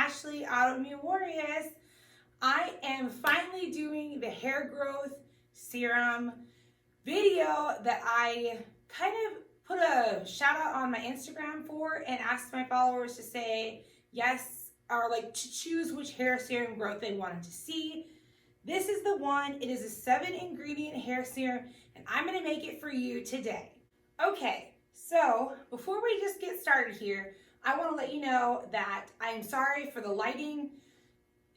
Ashley Autoimmune Warriors. I am finally doing the hair growth serum video that I kind of put a shout out on my Instagram for and asked my followers to say yes, or like to choose which hair serum growth they wanted to see. This is the one. It is a 7-ingredient hair serum and I'm going to make it for you today. Okay, so before we just get started here, I want to let you know that I am sorry for the lighting.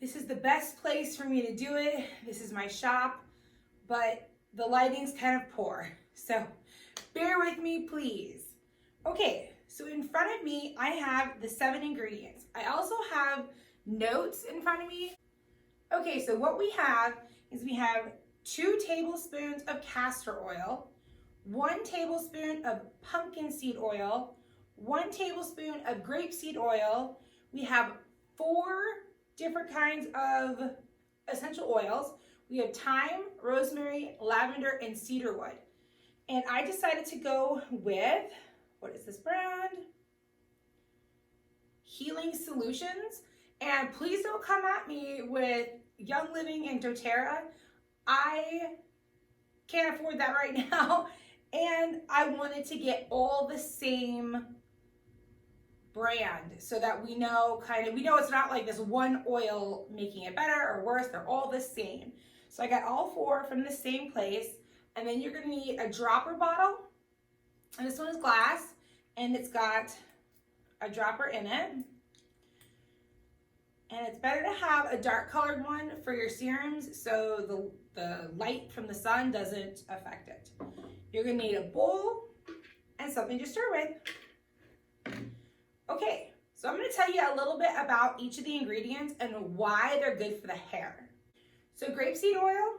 This is the best place for me to do it. This is my shop, but the lighting's kind of poor. So bear with me, please. Okay, so in front of me, I have the 7 ingredients. I also have notes in front of me. Okay, so what we have is we have 2 tablespoons of castor oil, 1 tablespoon of pumpkin seed oil, 1 tablespoon of grapeseed oil. We have 4 different kinds of essential oils. We have thyme, rosemary, lavender, and cedarwood. And I decided to go with, what is this brand? Healing Solutions. And please don't come at me with Young Living and doTERRA. I can't afford that right now. And I wanted to get all the same brand so that we know it's not like this one oil making it better or worse. They're all the same. So I got all 4 from the same place. And then you're going to need a dropper bottle. And this one is glass and it's got a dropper in it. And it's better to have a dark colored one for your serums so the light from the sun doesn't affect it. You're going to need a bowl and something to stir with. Okay, so I'm going to tell you a little bit about each of the ingredients and why they're good for the hair. So grapeseed oil,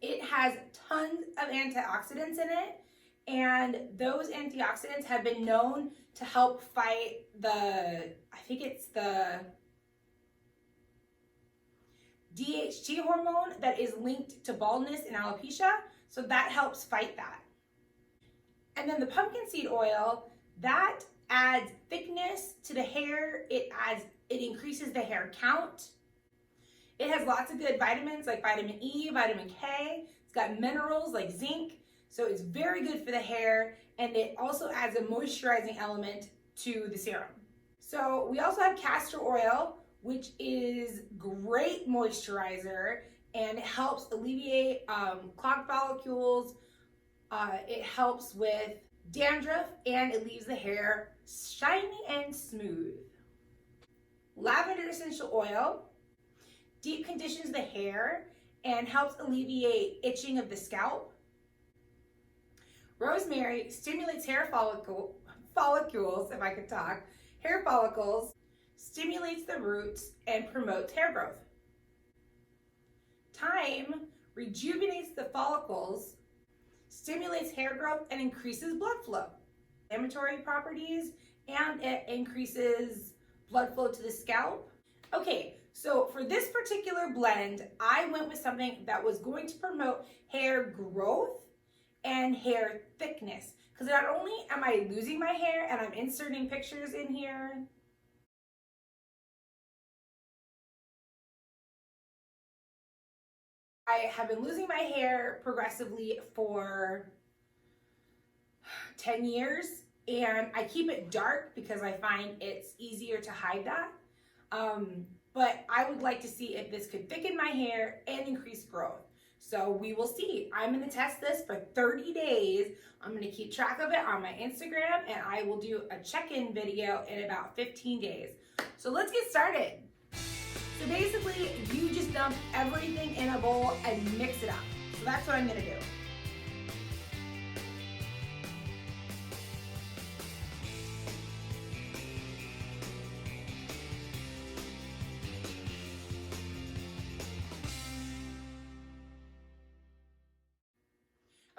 it has tons of antioxidants in it, and those antioxidants have been known to help fight the DHT hormone that is linked to baldness and alopecia, so that helps fight that. And then the pumpkin seed oil, that adds thickness to the hair. It increases the hair count. It has lots of good vitamins like vitamin E, vitamin K. It's got minerals like zinc, so it's very good for the hair, and it also adds a moisturizing element to the serum. So we also have castor oil, which is great moisturizer, and it helps alleviate clogged follicles. It helps with dandruff, and it leaves the hair shiny and smooth. Lavender essential oil deep conditions the hair and helps alleviate itching of the scalp. Rosemary stimulates hair follicles, if I could talk, hair follicles, stimulates the roots, and promotes hair growth. Thyme rejuvenates the follicles, stimulates hair growth, and increases blood flow. Inflammatory properties, and it increases blood flow to the scalp. Okay, so for this particular blend, I went with something that was going to promote hair growth and hair thickness. Because not only am I losing my hair, and I'm inserting pictures in here, I have been losing my hair progressively for 10 years, and I keep it dark because I find it's easier to hide that. But I would like to see if this could thicken my hair and increase growth. So we will see. I'm going to test this for 30 days. I'm going to keep track of it on my Instagram, and I will do a check-in video in about 15 days. So let's get started. So basically, you just dump everything in a bowl and mix it up. So that's what I'm going to do.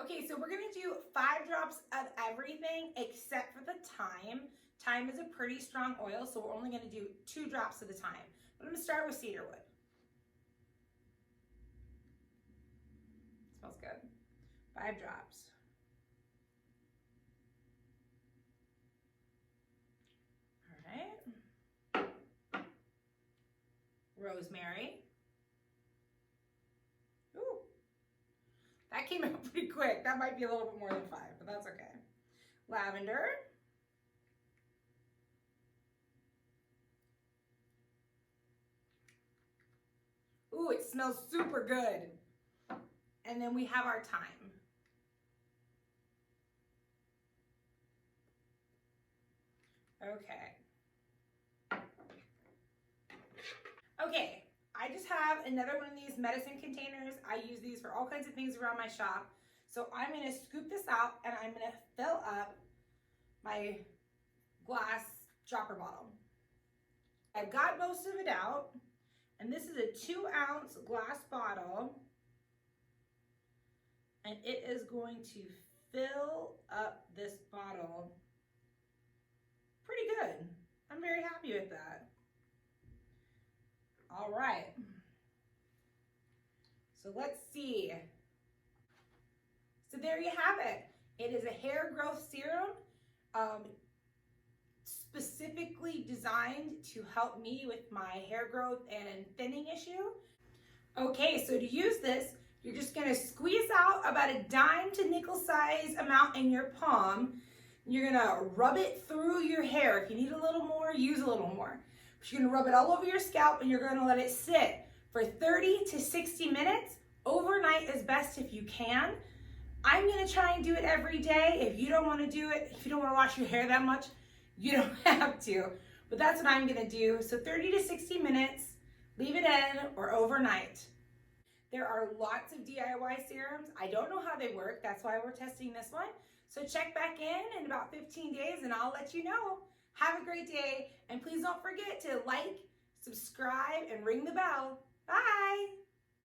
Okay, so we're gonna do 5 drops of everything except for the thyme. Thyme is a pretty strong oil, so we're only gonna do 2 drops of the thyme. I'm gonna start with cedarwood. Smells good. 5 drops. All right. rosemary. Ooh, that came out pretty quick. That might be a little bit more than 5, but that's okay. Lavender. Ooh, it smells super good. And then we have our thyme. Okay. Okay, I just have another one of these medicine containers. I use these for all kinds of things around my shop. So I'm gonna scoop this out and I'm gonna fill up my glass dropper bottle. I've got most of it out, and this is a 2-ounce glass bottle, and it is going to fill up this bottle pretty good. I'm very happy with that. All right, so let's see. So there you have it. It is a hair growth serum, specifically designed to help me with my hair growth and thinning issue. Okay, so to use this, you're just gonna squeeze out about a dime to nickel size amount in your palm. You're gonna rub it through your hair. If you need a little more, use a little more. But you're gonna rub it all over your scalp and you're gonna let it sit for 30 to 60 minutes. Overnight is best if you can. I'm gonna try and do it every day. If you don't wanna do it, if you don't wanna wash your hair that much, you don't have to. But that's what I'm gonna do. So 30 to 60 minutes, leave it in, or overnight. There are lots of DIY serums. I don't know how they work. That's why we're testing this one. So check back in about 15 days and I'll let you know. Have a great day. And please don't forget to like, subscribe, and ring the bell.